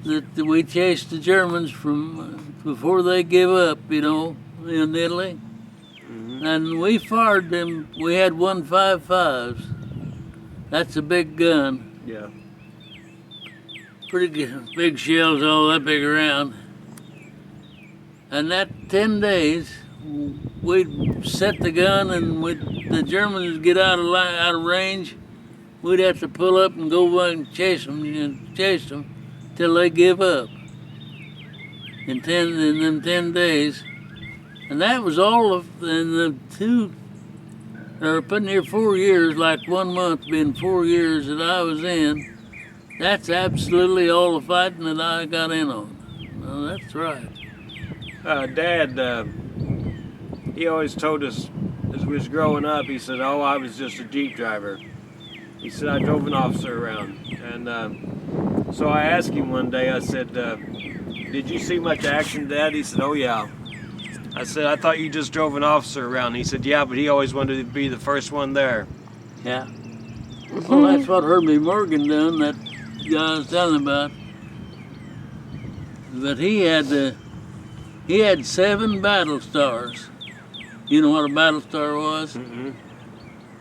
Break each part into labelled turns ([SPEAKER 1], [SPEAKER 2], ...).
[SPEAKER 1] that we chased the Germans from before they give up, you know, in Italy. And we fired them. We had 155s. That's a big gun.
[SPEAKER 2] Yeah.
[SPEAKER 1] Pretty good, big shells all that big around. And that 10 days, we'd set the gun, and the Germans get out of range. We'd have to pull up and go back and chase them till they give up. In them 10 days. And that was all in the putting here 4 years, like 1 month being 4 years that I was in. That's absolutely all the fighting that I got in on. Well, that's right.
[SPEAKER 2] Dad, he always told us as we was growing up, he said, oh, I was just a Jeep driver. He said, I drove an officer around. And so I asked him one day, I said, did you see much action, Dad? He said, oh, yeah. I said, I thought you just drove an officer around. He said, yeah, but he always wanted to be the first one there.
[SPEAKER 1] Yeah. Well, that's what Herbie Morgan done, that guy I was telling about. But he had 7 battle stars. You know what a battle star was?
[SPEAKER 2] Mm-hmm.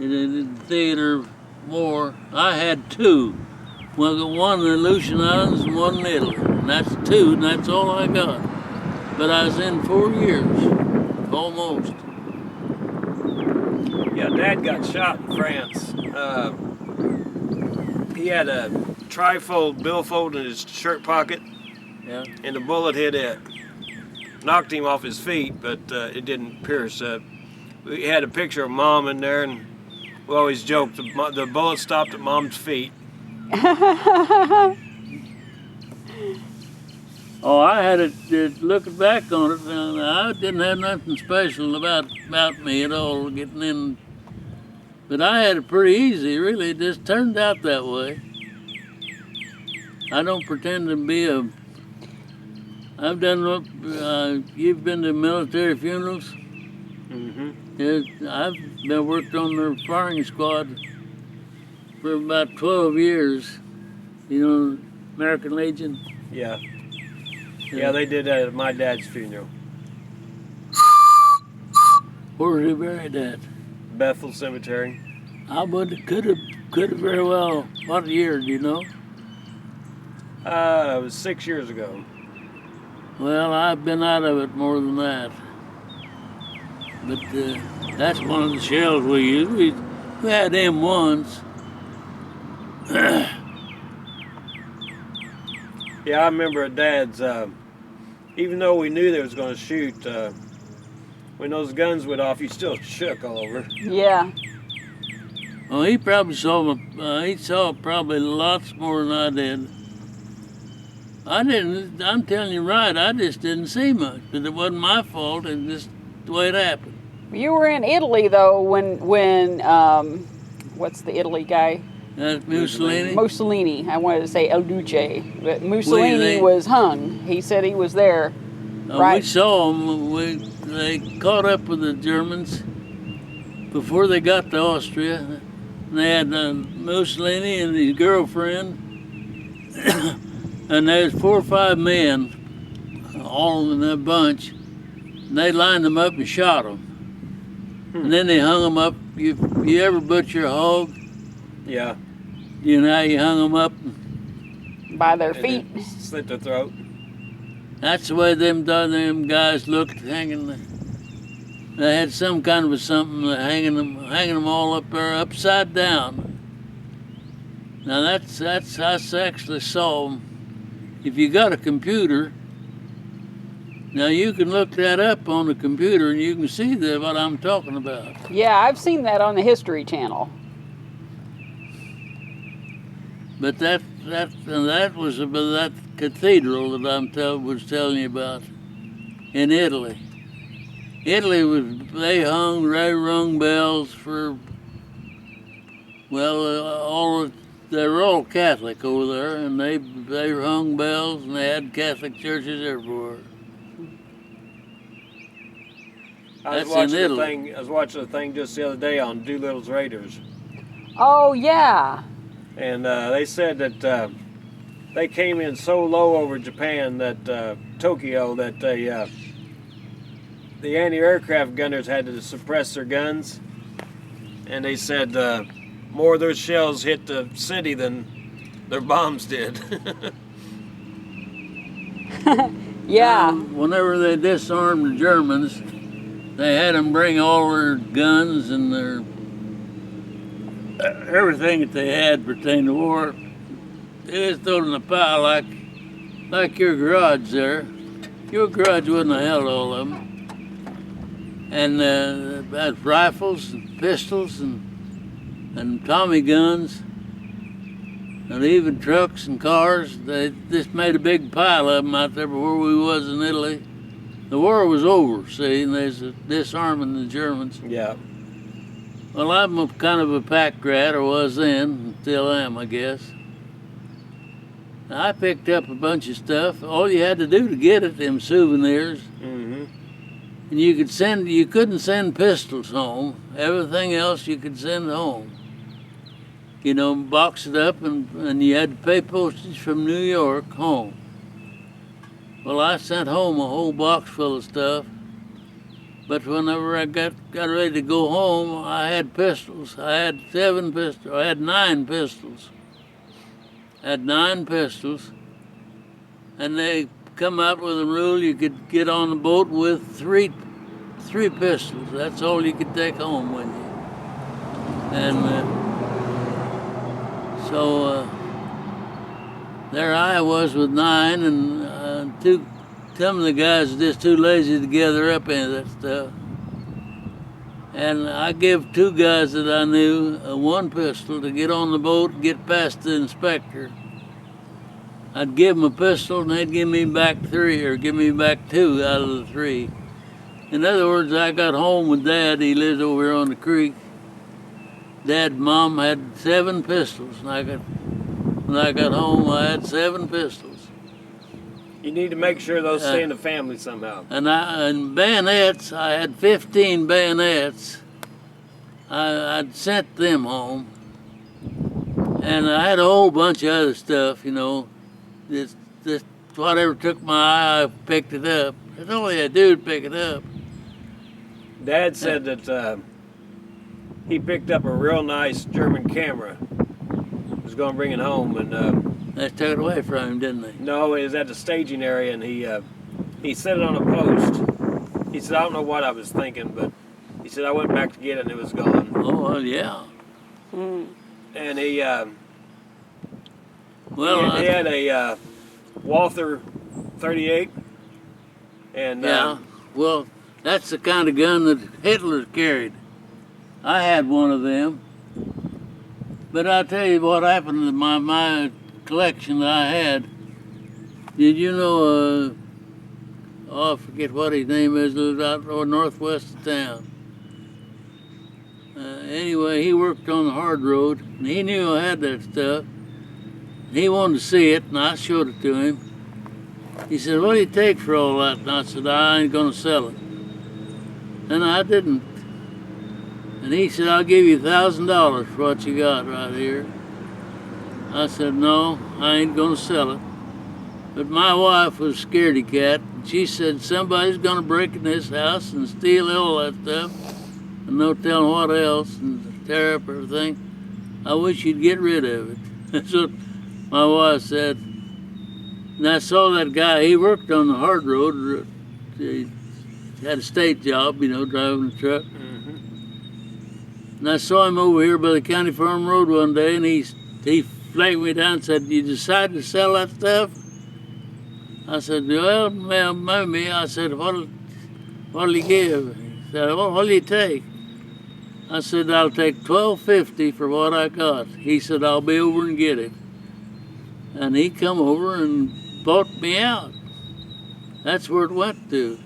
[SPEAKER 1] In the theater war. I had 2. Well, one in the Aleutian Islands and one in Italy. And that's 2, and that's all I got. But I was in 4 years, almost.
[SPEAKER 2] Yeah, Dad got shot in France. He had a trifold billfold in his shirt pocket,
[SPEAKER 1] Yeah.
[SPEAKER 2] and the bullet hit it. Knocked him off his feet, but it didn't pierce. We had a picture of Mom in there, and we always joked, the bullet stopped at Mom's feet.
[SPEAKER 1] Oh, I had it looking back on it, and I didn't have nothing special about me at all getting in. But I had it pretty easy, really. It just turned out that way. I don't pretend to be I've done, you've been to military funerals?
[SPEAKER 2] Mm-hmm.
[SPEAKER 1] Yeah, I've been worked on their firing squad for about 12 years. You know, American Legion?
[SPEAKER 2] Yeah. Yeah, they did that at my dad's funeral.
[SPEAKER 1] Where was he buried at?
[SPEAKER 2] Bethel Cemetery.
[SPEAKER 1] I could have very well. What year, do you know?
[SPEAKER 2] It was 6 years ago.
[SPEAKER 1] Well, I've been out of it more than that. But that's one of the shells we used. We had M1s.
[SPEAKER 2] Yeah, I remember at Dad's, even though we knew they was going to shoot, when those guns went off, you still shook all over.
[SPEAKER 3] Yeah.
[SPEAKER 1] Well, he probably he saw probably lots more than I did. I didn't, I'm telling you right, I just didn't see much, but it wasn't my fault, it just the way it happened.
[SPEAKER 3] You were in Italy, though, when what's the Italy guy?
[SPEAKER 1] Mussolini?
[SPEAKER 3] Mussolini. I wanted to say El Duce, but Mussolini was hung. He said he was there. Right.
[SPEAKER 1] We saw him. They caught up with the Germans before they got to Austria. They had Mussolini and his girlfriend, and there was 4 or 5 men, all in a bunch. And they lined them up and shot them. And then they hung them up. You ever butcher a hog?
[SPEAKER 2] Yeah.
[SPEAKER 1] You know how you hung them up?
[SPEAKER 3] By their feet.
[SPEAKER 2] Slit their throat.
[SPEAKER 1] That's the way them guys looked hanging. They had some kind of something hanging them all up there upside down. Now that's I actually saw them. If you got a computer, now you can look that up on the computer and you can see what I'm talking about.
[SPEAKER 3] Yeah, I've seen that on the History Channel.
[SPEAKER 1] But that was that cathedral that was telling you about in Italy. They rung bells for, well, they were all Catholic over there, and they rung bells, and they had Catholic churches everywhere.
[SPEAKER 2] I was watching a thing just the other day on Doolittle's Raiders.
[SPEAKER 3] Oh, yeah.
[SPEAKER 2] And they said that they came in so low over Japan that Tokyo that the anti-aircraft gunners had to suppress their guns, and they said more of their shells hit the city than their bombs did.
[SPEAKER 3] Yeah.
[SPEAKER 1] Whenever they disarmed the Germans, they had them bring all their guns and their everything that they had pertaining to war. They just threw it in a pile like your garage there. Your garage wouldn't have held all of them. And had rifles and pistols and Tommy guns and even trucks and cars. They just made a big pile of them out there where we was in Italy. The war was over, see, and there's disarming the Germans.
[SPEAKER 2] Yeah.
[SPEAKER 1] Well, I'm a kind of a pack rat, or was then, and still am, I guess. I picked up a bunch of stuff. All you had to do to get it, them souvenirs.
[SPEAKER 2] Mm-hmm.
[SPEAKER 1] And you couldn't send pistols home. Everything else you could send home. You know, box it up, and you had to pay postage from New York home. Well, I sent home a whole box full of stuff. But whenever I got ready to go home, I had pistols. I had 7 pistols. I had 9 pistols. I had 9 pistols. And they come out with a rule you could get on the boat with three pistols. That's all you could take home with you. And so there I was with 9, and some of the guys were just too lazy to gather up any of that stuff. And I gave 2 guys that I knew 1 pistol to get on the boat and get past the inspector. I'd give them a pistol and they'd give me back 3 or give me back 2 out of the 3. In other words, I got home with Dad. He lives over here on the creek. Dad and Mom had 7 pistols, and when I got home, I had 7 pistols.
[SPEAKER 2] You need to make sure those stay in the family somehow.
[SPEAKER 1] And bayonets, I had 15 bayonets. I'd sent them home. And I had a whole bunch of other stuff, you know. Just whatever took my eye, I picked it up. That's all you had to do to pick it up.
[SPEAKER 2] Dad said that he picked up a real nice German camera. He was going to bring it home, and
[SPEAKER 1] They took it away from him, didn't they?
[SPEAKER 2] no, it was at the staging area, and he set it on a post. He said, I don't know what I was thinking, but he said, I went back to get it, and it was gone.
[SPEAKER 1] Oh, well, yeah.
[SPEAKER 2] And he
[SPEAKER 1] Well,
[SPEAKER 2] he had a Walther 38, and
[SPEAKER 1] yeah. Well, that's the kind of gun that Hitler carried. I had one of them. But I'll tell you what happened to my collection that I had. Did you know, I forget what his name is, lives out northwest of town. Anyway, he worked on the hard road, and he knew I had that stuff. He wanted to see it, and I showed it to him. He said, what do you take for all that? And I said, I ain't gonna sell it. And I didn't. And he said, I'll give you $1,000 for what you got right here. I said, no, I ain't gonna sell it. But my wife was a scaredy cat. And she said, somebody's gonna break in this house and steal all that stuff. And no telling what else, and tear up everything. I wish you'd get rid of it. That's what my wife said. And I saw that guy, he worked on the hard road. He had a state job, you know, driving a truck. And I saw him over here by the County Farm Road one day, and he flagged me down and said, you decided to sell that stuff? I said, well, maybe. I said, what'll you give? He said, well, what'll you take? I said, I'll take $12.50 for what I got. He said, I'll be over and get it. And he come over and bought me out. That's where it went to.